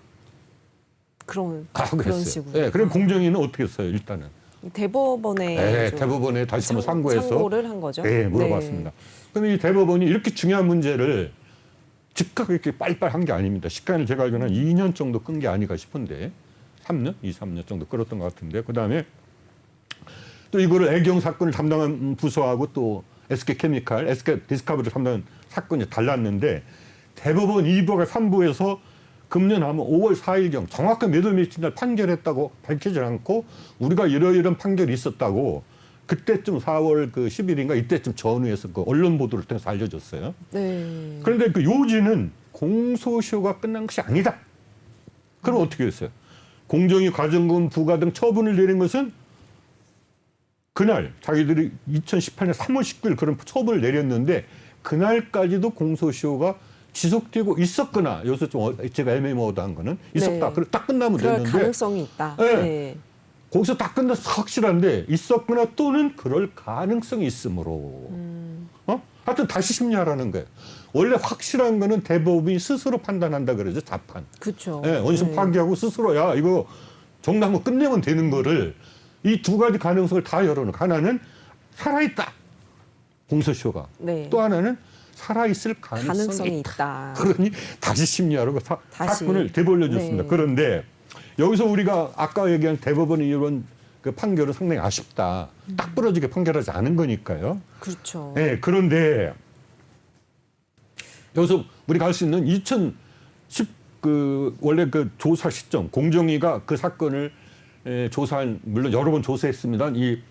그런 그랬어요. 식으로. 네, 그럼 공정위는 어떻게 했어요? 일단은 대법원에 대법원에 다시 한번 상고해서 상고를 한 거죠. 물어봤습니다. 그런데 이 대법원이 이렇게 중요한 문제를 즉각 이렇게 빨리빨리 한 게 아닙니다. 시간을 제가 알기로는 한 2년 정도 끈 게 아닌가 싶은데 3년, 2, 3년 정도 끌었던 것 같은데 그다음에 또 이거를 애경 사건을 담당한 부서하고 또 SK케미칼, SK디스커버리 담당한 사건이 달랐는데 대법원 2부가 3부에서 금년 아마 5월 4일경 정확한 몇 월 며칠 날 판결했다고 밝히지 않고 우리가 이러이런 판결이 있었다고 그때쯤 4월 그 10일인가 이때쯤 전후에서 그 언론 보도를 통해서 알려줬어요. 네. 그런데 그 요지는 공소시효가 끝난 것이 아니다. 그럼 어떻게 했어요? 공정위 과징금 부과 등 처분을 내린 것은 그날 자기들이 2018년 3월 19일 그런 처분을 내렸는데 그날까지도 공소시효가 지속되고 있었거나 여기서 좀 제가 애매모호한 거는 있었다. 네. 그래 딱 끝나면 그럴 됐는데 가능성이 있다. 네. 네. 거기서 딱 끝나서 확실한데 있었거나 또는 그럴 가능성이 있으므로 하여튼 다시 심리하라는 거예요. 원래 확실한 거는 대법원이 스스로 판단한다 그러죠. 자판. 그렇죠. 원심 파기하고 스스로 야 이거 정당한 거 끝내면 되는 거를 이 두 가지 가능성을 다 열어놓고 하나는 살아있다. 공소시효가. 네. 또 하나는 살아있을 가능성이 있다. 그러니 다시 심리하라고 다시. 사건을 되돌려줬습니다. 네. 그런데 여기서 우리가 아까 얘기한 대법원의 이런 그 판결은 상당히 아쉽다. 딱 부러지게 판결하지 않은 거니까요. 그렇죠. 네, 그런데 여기서 우리가 할 수 있는 2010 그 원래 그 조사 시점 공정위가 그 사건을 조사한 물론 여러 번 조사했습니다. 이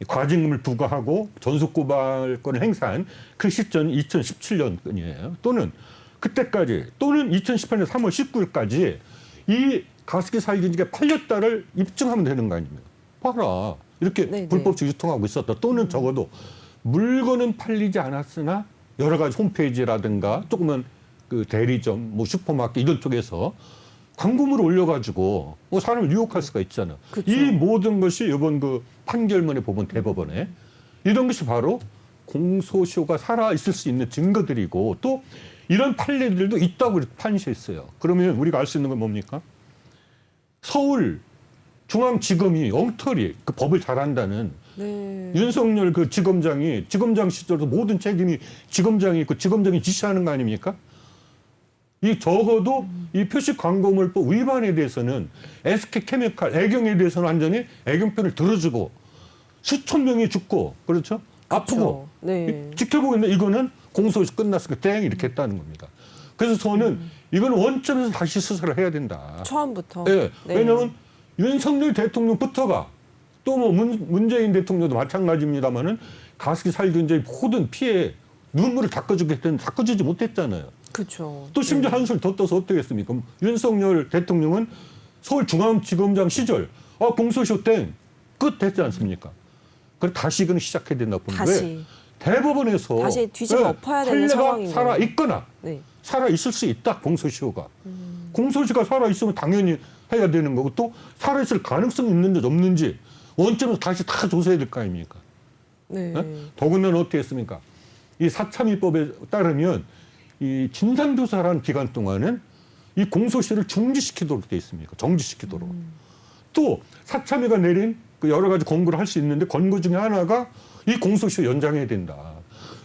과징금을 부과하고 전속 고발권을 행사한 그 시점이 2017년이에요. 또는 그때까지 또는 2018년 3월 19일까지 이 가습기 살균기가 팔렸다를 입증하면 되는 거 아닙니까? 봐라. 이렇게 네네. 불법적 유통하고 있었다. 또는 적어도 물건은 팔리지 않았으나 여러 가지 홈페이지라든가 조그만 그 대리점, 뭐 슈퍼마켓 이런 쪽에서 광고물을 올려가지고 사람을 유혹할 수가 있잖아. 그쵸. 이 모든 것이 이번 그 판결문에 보면 대법원에 이런 것이 바로 공소시효가 살아 있을 수 있는 증거들이고 또 이런 판례들도 있다고 판시했어요. 그러면 우리가 알 수 있는 건 뭡니까? 서울 중앙지검이 엉터리 그 법을 잘한다는 네. 윤석열 그 지검장이 지검장 시절도 모든 책임이 지검장이 있고 지검장이 지시하는 거 아닙니까? 이 적어도 이 표시 광고물법 위반에 대해서는 SK케미칼 애경에 대해서는 완전히 애경편을 들어주고 수천 명이 죽고 그렇죠? 아프고 네. 지켜보고 있는데 이거는 공소시 끝났으니까 땡 이렇게 했다는 겁니다. 그래서 저는 이거는 원점에서 다시 수사를 해야 된다. 처음부터. 네. 네. 왜냐하면 윤석열 대통령부터가 또 뭐 문재인 대통령도 마찬가지입니다만은 가습기 살균제의 모든 피해 눈물을 닦아주겠다는 닦아주지 못했잖아요. 그렇죠. 또 심지어 한술 더 떠서 어떻게 했습니까? 윤석열 대통령은 서울중앙지검장 시절 공소시효 땡 끝 됐지 않습니까? 그래 다시 이거는 시작해야 된다 보는데 다시. 대법원에서 다시 뒤집어 엎어야 되는 상황인 거예요. 살아 있거나 네. 살아 있을 수 있다 공소시효가. 공소시효가 살아 있으면 당연히 해야 되는 거고 또 살아 있을 가능성이 있는지 없는지 원점에서 다시 다 조사해야 될 거 아닙니까? 네. 더군다나 어떻게 했습니까? 이 사참위법에 따르면 이 진상조사라는 기간 동안은 이 공소시효를 중지시키도록 돼 있습니다. 정지시키도록. 또 사참위가 내린 그 여러 가지 권고를 할 수 있는데 권고 중에 하나가 이 공소시효 연장해야 된다.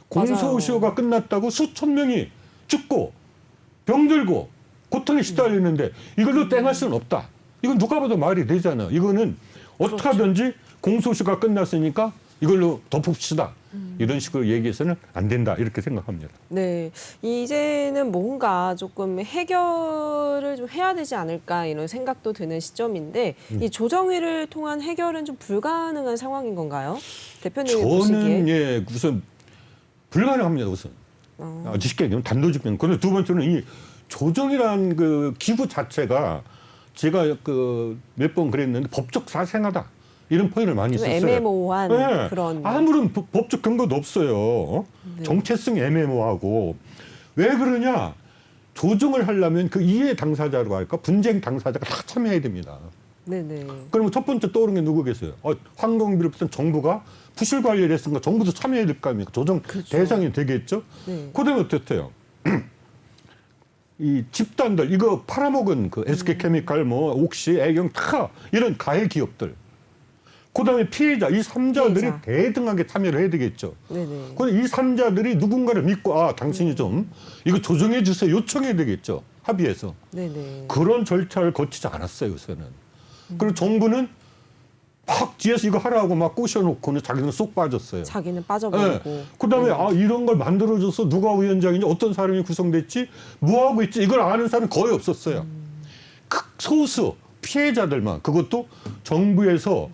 공소시효가 끝났다고 수천 명이 죽고 병들고 고통에 시달리는데 이걸로 땡할 수는 없다. 이건 누가 봐도 말이 되잖아요. 이거는 어떻게 하든지 공소시효가 끝났으니까 이걸로 덮읍시다. 이런 식으로 얘기해서는 안 된다. 이렇게 생각합니다. 네, 이제는 뭔가 조금 해결을 좀 해야 되지 않을까 이런 생각도 드는 시점인데 이 조정위를 통한 해결은 좀 불가능한 상황인 건가요? 대표님이 보시기에. 저는 예 우선 불가능합니다. 우선 쉽게 얘기하면 단도직입. 그런데 두 번째는 이 조정이라는 그 기구 자체가 제가 그 몇 번 그랬는데 법적 사생하다 이런 표현을 많이 좀 썼어요. 애매모호한 네. 그런. 아무런 법적 근거도 없어요. 네. 정체성이 애매모호하고 왜 그러냐? 조정을 하려면 그 이해 당사자로 할까 분쟁 당사자가 다 참여해야 됩니다. 네네. 그러면 첫 번째 떠오르는 게 누구겠어요? 환경비를 부터 정부가 부실 관리를 했으니까 정부도 참여해야 될 거 아닙니까? 조정 그렇죠. 대상이 되겠죠? 네. 그다음에 어떻대요? 이 집단들 이거 팔아먹은 그 SK케미칼 뭐 옥시 애경 다 이런 가해 기업들 그다음에 피해자 이 3자들이 피해자. 대등하게 참여를 해야 되겠죠. 네네. 그런데 이 3자들이 누군가를 믿고 당신이 좀 이거 조정해 주세요 요청해야 되겠죠. 합의해서. 네네. 그런 절차를 거치지 않았어요 요새는. 그리고 정부는 막 뒤에서 이거 하라고 막 꼬셔놓고는 자기는 쏙 빠졌어요. 자기는 빠져버리고. 네. 그다음에 이런 걸 만들어줘서 누가 위원장인지 어떤 사람이 구성됐지 뭐 하고 있지 이걸 아는 사람이 거의 없었어요. 극소수 피해자들만 그것도 정부에서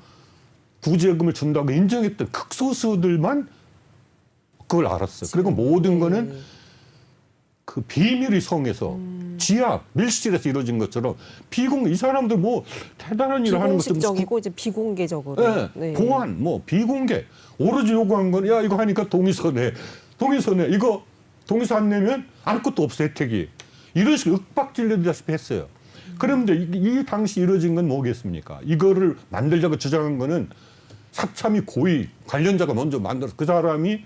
구제금을 준다고 인정했던 극소수들만 그걸 알았어요. 그리고 모든 거는 그 비밀의 성에서 지하 밀실에서 이루어진 것처럼 이 사람들 뭐 대단한 일을 하는 것도 비공식적이고 이제 비공개적으로. 네, 네. 보안, 뭐 비공개, 오로지 요구한 건 야 이거 하니까 동의서 내, 이거 동의서 안 내면 아무것도 없어 혜택이 이런 식으로 윽박질르다시피 했어요. 그런데 이 당시 이루어진 건 뭐겠습니까? 이거를 만들자고 주장한 거는 사참위 고위 관련자가 먼저 만들어서 그 사람이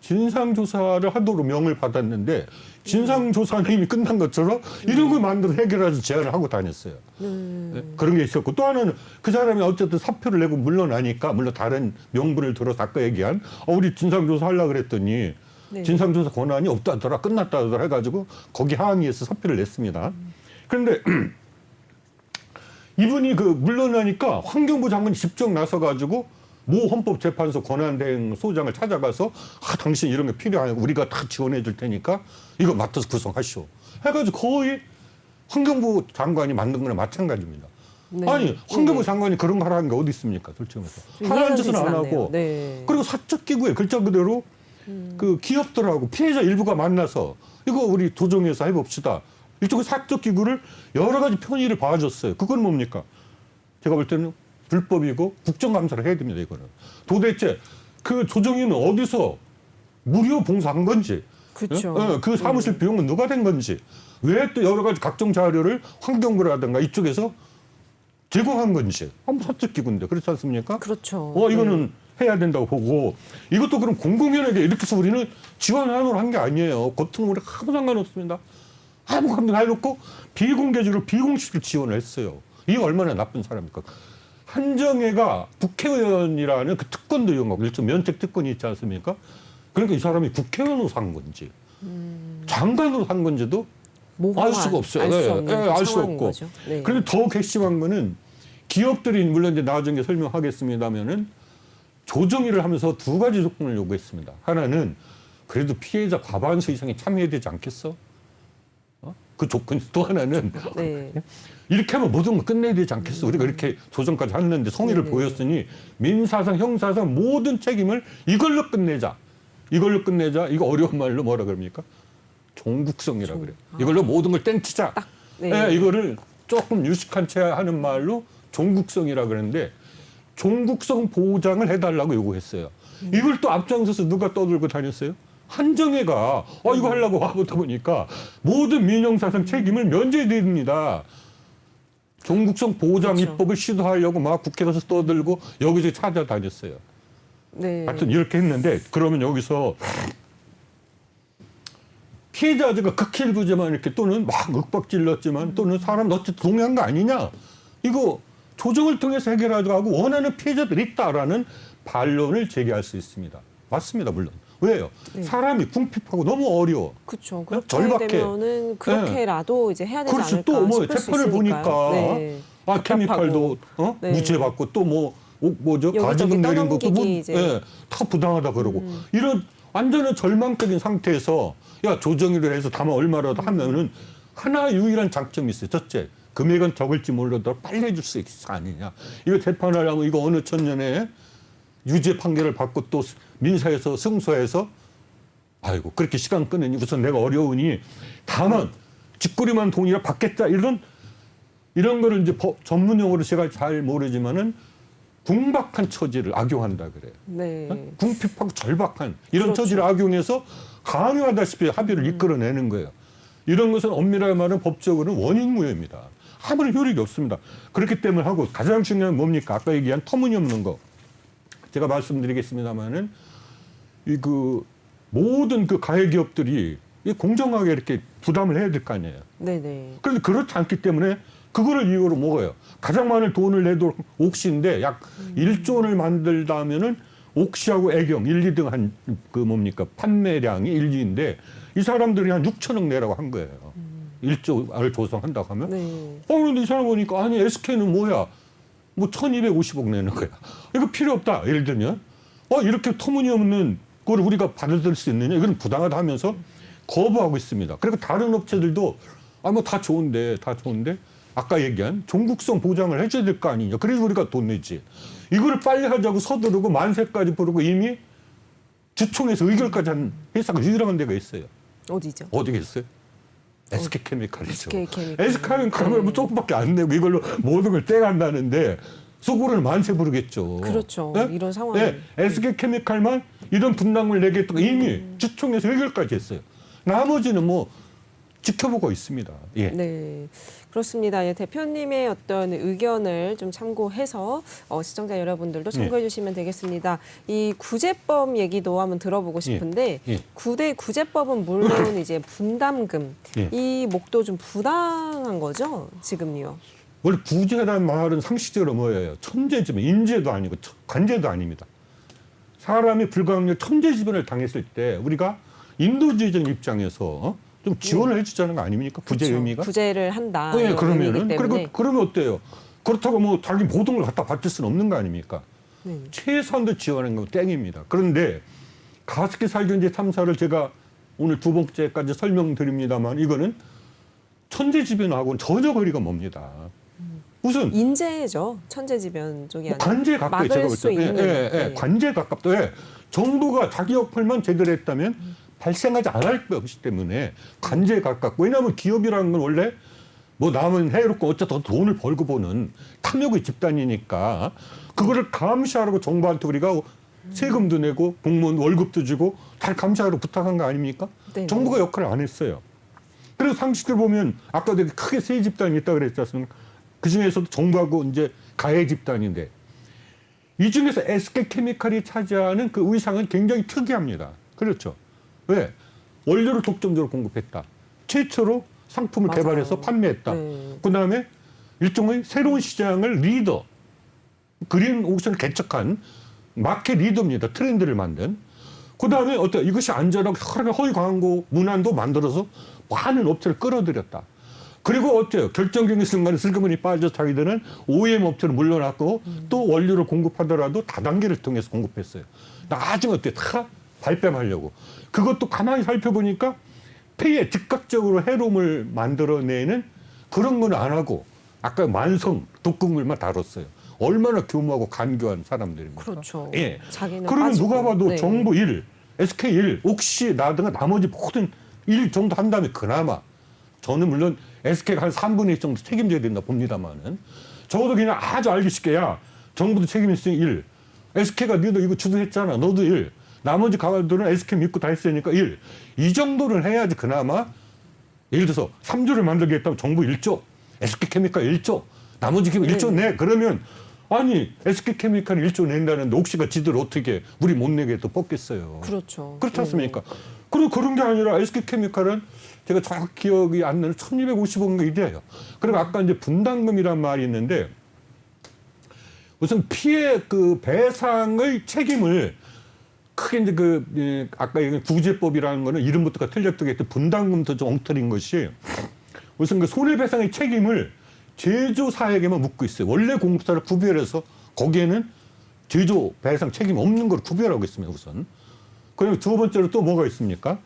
진상조사를 하도록 명을 받았는데 진상조사는 이미 끝난 것처럼 이런 걸 만들어 해결하자 제안을 하고 다녔어요. 네, 그런 게 있었고 또 하나는 그 사람이 어쨌든 사표를 내고 물러나니까 물론 다른 명분을 들어서 아까 얘기한 우리 진상조사 하려고 그랬더니 네. 진상조사 권한이 없다더라 끝났다더라 해가지고 거기 항의해서 사표를 냈습니다. 그런데 이분이 그 물러나니까 환경부 장관이 직접 나서가지고 모 헌법재판소 권한대행 소장을 찾아가서 당신 이런 게 필요하냐고 우리가 다 지원해 줄 테니까 이거 맡아서 구성하시오. 해가지고 거의 환경부 장관이 만든 거랑 마찬가지입니다. 네. 아니 환경부 네. 장관이 그런 거 하라는 게 어디 있습니까? 솔직히 말해서. 이해가 하라는 짓은 되진 안 않네요. 하고 네. 그리고 사적 기구에 글자 그대로 그 기업들하고 피해자 일부가 만나서 이거 우리 조정해서 해봅시다. 일종의 사적 기구를 여러 가지 편의를 봐줬어요. 그건 뭡니까? 제가 볼 때는 불법이고 국정감사를 해야 됩니다. 이거는 도대체 그 조정위는 어디서 무료 봉사한 건지, 그렇죠. 그 사무실 비용은 누가 된 건지, 왜 또 여러 가지 각종 자료를 환경부라든가 이쪽에서 제공한 건지, 한번 사적 기구인데 그렇지 않습니까? 그렇죠. 이거는 해야 된다고 보고 이것도 그럼 공공연하게 이렇게 해서 우리는 지원하는 한 게 아니에요. 겉은 우리 아무 상관없습니다. 아무 감정 해놓고 비공개적으로 비공식으로 지원을 했어요. 이게 얼마나 나쁜 사람입니까? 한정혜가 국회의원이라는 그 특권도 이용하고 일종 면책 특권이 있지 않습니까? 그러니까 이 사람이 국회의원으로 산 건지 장관으로 산 건지도 알 수가 없어요. 알 수 없고. 네. 그런데 더 괘씸한 거는 기업들이 물론 이제 나중에 설명하겠습니다면은 조정위를 하면서 두 가지 조건을 요구했습니다. 하나는 그래도 피해자 과반수 이상이 참여해야 되지 않겠어? 그 조건. 또 하나는 네. 이렇게 하면 모든 걸 끝내야 되지 않겠어? 우리가 이렇게 조정까지 했는데 성의를 보였으니 민사상, 형사상 모든 책임을 이걸로 끝내자. 이걸로 끝내자. 이거 어려운 말로 뭐라 그럽니까? 종국성이라 그래요. 이걸로 모든 걸 땡치자. 네. 예, 이거를 조금 유식한 채 하는 말로 종국성이라 그러는데 종국성 보장을 해달라고 요구했어요. 이걸 또 앞장서서 누가 떠들고 다녔어요? 한정혜가 이거 하려고 와보다 보니까 모든 민형사상 책임을 면제드립니다. 종국성 보장 그렇죠. 입법을 시도하려고 막 국회 가서 떠들고 여기저기 찾아다녔어요. 네. 하여튼 이렇게 했는데 그러면 여기서 피해자가 극히 일부지만 이렇게 또는 막 윽박질렀지만 또는 사람 어쨌든 동의한 거 아니냐. 이거 조정을 통해서 해결하자고 원하는 피해자들이 있다라는 반론을 제기할 수 있습니다. 맞습니다, 물론. 왜요? 네. 사람이 궁핍하고 너무 어려워. 그렇죠. 그렇게 절박해. 되면은 그렇게라도 이제 해야 되지 그렇지. 않을까 또 뭐 싶을 수 재판을 있으니까요. 보니까 네. 케미칼도 네. 무죄 받고 또 뭐죠? 여기저기 가지금 내린 것도 떠넘기기 이제. 다 부당하다 그러고 이런 완전한 절망적인 상태에서 야 조정위를 해서 다만 얼마라도 하면은 하나 유일한 장점이 있어요. 첫째, 금액은 적을지 몰라도 빨리 해줄 수 있을 거 아니냐. 이거 재판하려면 이거 어느 천년에 유죄 판결을 받고 또 민사에서 승소해서 아이고 그렇게 시간 끄느니 우선 내가 어려우니 다만 뒷거리만 돈이라 받겠다 이런 거를 이제 전문 용어로 제가 잘 모르지만은 궁박한 처지를 악용한다 그래요. 네. 궁핍하고 절박한 이런 그렇죠. 처지를 악용해서 강요하다시피 합의를 이끌어내는 거예요. 이런 것은 엄밀하게 말하면 법적으로는 원인무효입니다. 아무런 효력이 없습니다. 그렇기 때문에 하고 가장 중요한 건 뭡니까? 아까 얘기한 터무니없는 거. 제가 말씀드리겠습니다마는 모든 그 가해 기업들이 공정하게 이렇게 부담을 해야 될 거 아니에요. 네네. 그런데 그렇지 않기 때문에 그거를 이유로 먹어요. 가장 많은 돈을 내도 옥시인데 약 1조 원을 만들다 하면은 옥시하고 애경 1, 2등 한 판매량이 1, 2인데 이 사람들이 한 6천억 내라고 한 거예요. 1조를 조성한다고 하면. 네. 그런데 이 사람 보니까 아니 SK는 뭐야? 뭐 1250억 내는 거야. 이거 필요 없다. 예를 들면 이렇게 터무니없는 걸 우리가 받아들일 수 있느냐? 이건 부당하다 하면서 거부하고 있습니다. 그리고 다른 업체들도 뭐 다 좋은데 아까 얘기한 종국성 보장을 해줘야 될 거 아니냐. 그래서 우리가 돈 내지. 이거를 빨리 하자고 서두르고 만세까지 부르고 이미 주총에서 의결까지 한 회사가 유일한 데가 있어요. 어디죠? 어디겠어요? SK케미칼이죠. SK케미칼. SK케미칼은 뭐 조금밖에 안 내고 이걸로 모든 걸 떼간다는데 속으로는 만세 부르겠죠. 그렇죠. 네? 이런 상황이. 네. SK케미칼만 이런 분담을 내겠다고 이미 주총에서 의결까지 했어요. 나머지는 뭐 지켜보고 있습니다. 예. 네, 그렇습니다. 예, 대표님의 어떤 의견을 좀 참고해서 시청자 여러분들도 참고해 주시면 되겠습니다. 이 구제법 얘기도 한번 들어보고 싶은데 예. 구제법은 물론 이제 분담금 예. 이 목도 좀 부당한 거죠, 지금요. 원래 구제라는 말은 상식적으로 뭐예요? 천재지변, 인재도 아니고 관제도 아닙니다. 사람이 불가항력 천재지변을 당했을 때 우리가 인도주의적 입장에서 좀 지원을 해주자는 거 아닙니까? 구제 그렇죠. 의미가? 구제를 한다. 네, 이런 그러면은 의미이기 때문에. 그러면 어때요? 그렇다고 뭐 자기 모든 걸 갖다 바칠 수는 없는 거 아닙니까? 네. 최소한도 지원하는 건 땡입니다. 그런데 가습기 살균제 3사를 제가 오늘 두 번째까지 설명드립니다만 이거는 천재지변하고는 전혀 거리가 멉니다. 무슨 인재죠. 천재지변 쪽이 아니라 관제에 가까이 막을 제가 수 볼때 있는. 네. 관제에 가깝다. 왜? 정부가 자기 역할만 제대로 했다면 발생하지 않을 것이기 때문에 관제에 가깝고 왜냐하면 기업이라는 건 원래 뭐 남은 해롭고 어쨌든 돈을 벌고 보는 탐욕의 집단이니까 그거를 감시하라고 정부한테 우리가 세금도 내고 공무원 월급도 주고 다 감시하라고 부탁한 거 아닙니까? 네. 정부가 역할을 안 했어요. 그래서 상식을 보면 아까 되게 크게 세 집단이 있다고 그랬지 않습니까? 그 중에서도 정부하고 이제 가해 집단인데 이 중에서 SK케미칼이 차지하는 그 의상은 굉장히 특이합니다. 그렇죠. 왜? 원료를 독점적으로 공급했다. 최초로 상품을 맞아요. 개발해서 판매했다. 네. 그다음에 일종의 새로운 시장을 리더, 그린 옥션을 개척한 마켓 리더입니다. 트렌드를 만든. 그다음에 이것이 안전하고 허위 광고 문안도 만들어서 많은 업체를 끌어들였다. 그리고 어때요? 결정적인 순간에 슬그머니 빠져 자기들은 OEM 업체로 물러났고 또 원료를 공급하더라도 다단계를 통해서 공급했어요. 나중에 어때요? 다 발뺌하려고. 그것도 가만히 살펴보니까 폐에 즉각적으로 해로움을 만들어내는 그런 건 안 하고 아까 만성 독극물만 다뤘어요. 얼마나 교묘하고 간교한 사람들입니까? 그렇죠. 예. 자기는 그러면 빠지고. 누가 봐도 네. 정부 1, SK 1, 옥시 나든가 나머지 모든 일 정도 한다면 그나마 저는 물론 SK가 한 3분의 1 정도 책임져야 된다 봅니다만은 적어도 그냥 아주 알기 쉽게 야 정부도 책임 있으니 1, SK가 너도 이거 주도했잖아 너도 1, 나머지 가들은 SK 믿고 다 했으니까 1. 이 정도는 해야지 그나마 예를 들어서 3조를 만들겠다면 정부 1조, SK케미칼 1조, 나머지 기업 1조 내. 그러면 아니 SK케미칼이 1조 낸다는데 옥시가 지들 어떻게 우리 못 내게 또 뽑겠어요. 그렇죠. 그렇지 않습니까? 그리고 그런 게 아니라 SK케미칼은 제가 정확히 기억이 안 나는 1250억인가 이래요. 그리고 아까 이제 분담금이란 말이 있는데 우선 피해 그 배상의 책임을 크게 이제 아까 얘기한 구제법이라는 거는 이름부터가 틀렸던 분담금도 좀 엉터리인 것이 우선 그 손해배상의 책임을 제조사에게만 묻고 있어요. 원래 공급사를 구별해서 거기에는 제조 배상 책임 없는 걸 구별하고 있습니다. 우선. 그리고 두 번째로 또 뭐가 있습니까?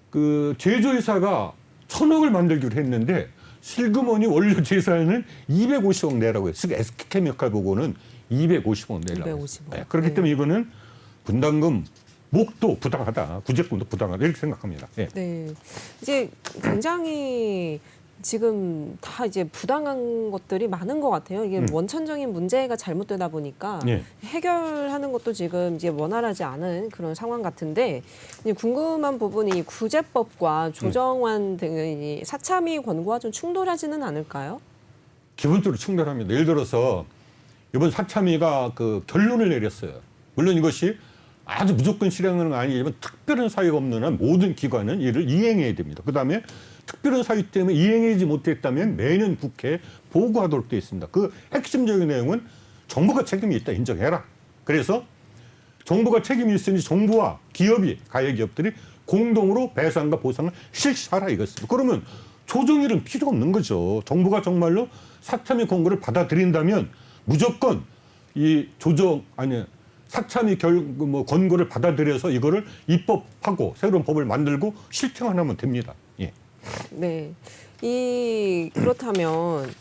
그 제조회사가 1,000억을 만들기로 했는데 실그머니 원료 제사에는 250억 내라고 해요. 즉 SK케미칼 보고는 250억 내라고. 250억. 네, 그렇기 때문에 이거는 분담금 목도 부당하다, 구제금도 부당하다 이렇게 생각합니다. 네. 네. 이제 굉장히 지금 다 이제 부당한 것들이 많은 것 같아요. 이게 원천적인 문제가 잘못되다 보니까 예. 해결하는 것도 지금 이제 원활하지 않은 그런 상황 같은데 이제 궁금한 부분이 구제법과 조정안 등의 사참위 권고와 좀 충돌하지는 않을까요? 기본적으로 충돌합니다. 예를 들어서 이번 사참위가 그 결론을 내렸어요. 물론 이것이 아주 무조건 실행하는 건 아니지만 특별한 사유가 없는 한 모든 기관은 이를 이행해야 됩니다. 그다음에 특별한 사유 때문에 이행하지 못했다면 매년 국회에 보고하도록 되어 있습니다. 그 핵심적인 내용은 정부가 책임이 있다 인정해라. 그래서 정부가 책임이 있으니 정부와 기업이 가해기업들이 공동으로 배상과 보상을 실시하라 이것입니다. 그러면 조정일은 필요 없는 거죠. 정부가 정말로 사참위 권고를 받아들인다면 무조건 이 사참위 권고를 받아들여서 이거를 입법하고 새로운 법을 만들고 실행하면 됩니다. 예. 네. 그렇다면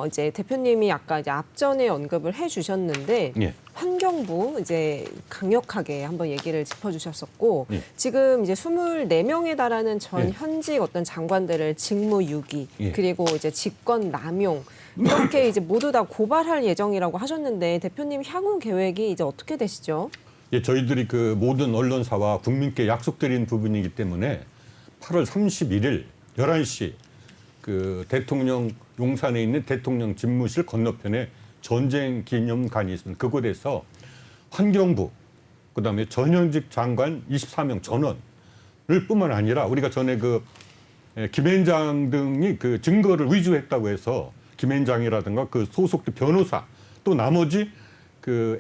이제 대표님이 아까 이제 앞전에 언급을 해주셨는데 예. 환경부 이제 강력하게 한번 얘기를 짚어주셨었고 예. 지금 이제 24명에 달하는 전 예. 현직 어떤 장관들을 직무유기 예. 그리고 이제 직권 남용 이렇게 이제 모두 다 고발할 예정이라고 하셨는데 대표님 향후 계획이 이제 어떻게 되시죠? 예, 저희들이 그 모든 언론사와 국민께 약속드린 부분이기 때문에 8월 31일 11시 그 대통령 용산에 있는 대통령 집무실 건너편에 전쟁 기념관이 있습니다. 그곳에서 환경부, 그다음에 전현직 장관 24명 전원을 뿐만 아니라 우리가 전에 그 김앤장 등이 그 증거를 위조했다고 해서 김앤장이라든가 그 소속된 변호사 또 나머지 그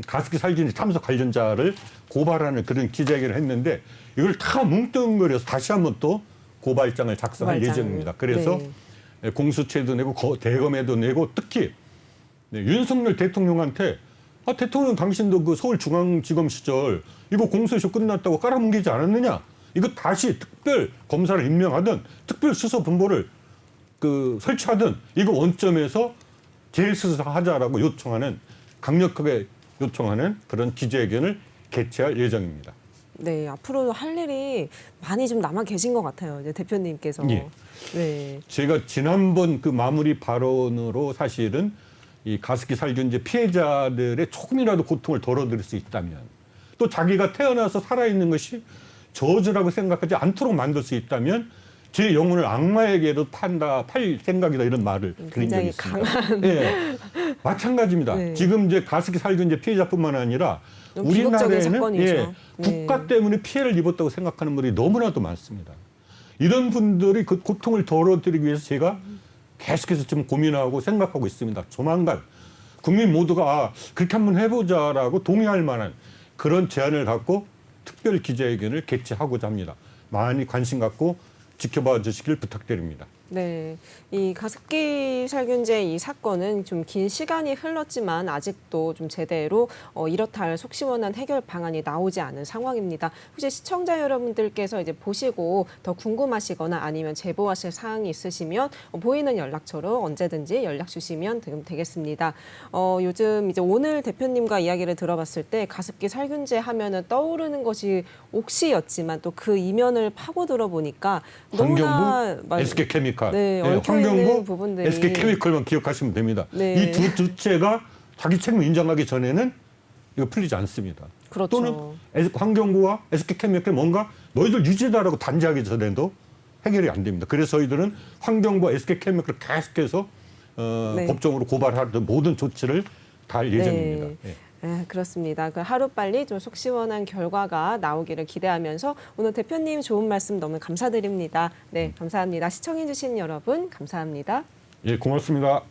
가습기 살균제 참석 관련자를 고발하는 그런 기자회견을 했는데 이걸 다 뭉뚱그려서 다시 한번 또 고발장을 작성할 예정입니다. 그래서 공수처에도 내고 대검에도 내고 특히 윤석열 대통령한테 대통령 당신도 그 서울중앙지검 시절 이거 공소시효 끝났다고 깔아뭉개지 않았느냐? 이거 다시 특별 검사를 임명하든 특별 수사본부를 설치하든 이거 원점에서 재수사하자라고 강력하게 요청하는 그런 기자회견을 개최할 예정입니다. 네, 앞으로 할 일이 많이 좀 남아 계신 것 같아요, 이제 대표님께서. 예. 네. 제가 지난번 그 마무리 발언으로 사실은 이 가습기 살균제 피해자들의 조금이라도 고통을 덜어드릴 수 있다면 또 자기가 태어나서 살아있는 것이 저주라고 생각하지 않도록 만들 수 있다면 제 영혼을 악마에게도 팔 생각이다 이런 말을 드린 적이 있습니다. 강한. 네, 마찬가지입니다. 네. 지금 이제 가습기 살균제 피해자뿐만 아니라 비극적인 사건이죠. 우리나라에는 국가 때문에 피해를 입었다고 생각하는 분들이 너무나도 많습니다. 이런 분들이 그 고통을 덜어드리기 위해서 제가 계속해서 좀 고민하고 생각하고 있습니다. 조만간 국민 모두가 그렇게 한번 해보자라고 동의할 만한 그런 제안을 갖고 특별 기자회견을 개최하고자 합니다. 많이 관심 갖고 지켜봐 주시길 부탁드립니다. 네, 이 가습기 살균제 이 사건은 좀 긴 시간이 흘렀지만 아직도 좀 제대로 이렇다 할 속 시원한 해결 방안이 나오지 않은 상황입니다. 혹시 시청자 여러분들께서 이제 보시고 더 궁금하시거나 아니면 제보하실 사항이 있으시면 보이는 연락처로 언제든지 연락 주시면 되겠습니다. 요즘 이제 오늘 대표님과 이야기를 들어봤을 때 가습기 살균제 하면은 떠오르는 것이 옥시였지만 또 그 이면을 파고 들어보니까 너무나 환경부, SK케미칼, 네, 얽혀 있는 환경부, 부분들이 SK케미칼만 기억하시면 됩니다. 네. 이 두 주체가 자기 책임 인정하기 전에는 이거 풀리지 않습니다. 그렇죠. 또는 환경부와 SK케미칼이 뭔가 너희들 유죄다라고 단죄하기 전에도 해결이 안 됩니다. 그래서 저희들은 환경부와 SK케미칼을 계속해서 네. 법정으로 고발하는 모든 조치를 다 할 예정입니다. 네. 예. 네, 그렇습니다. 하루빨리 좀 속 시원한 결과가 나오기를 기대하면서 오늘 대표님 좋은 말씀 너무 감사드립니다. 네, 감사합니다. 시청해주신 여러분 감사합니다. 예, 고맙습니다.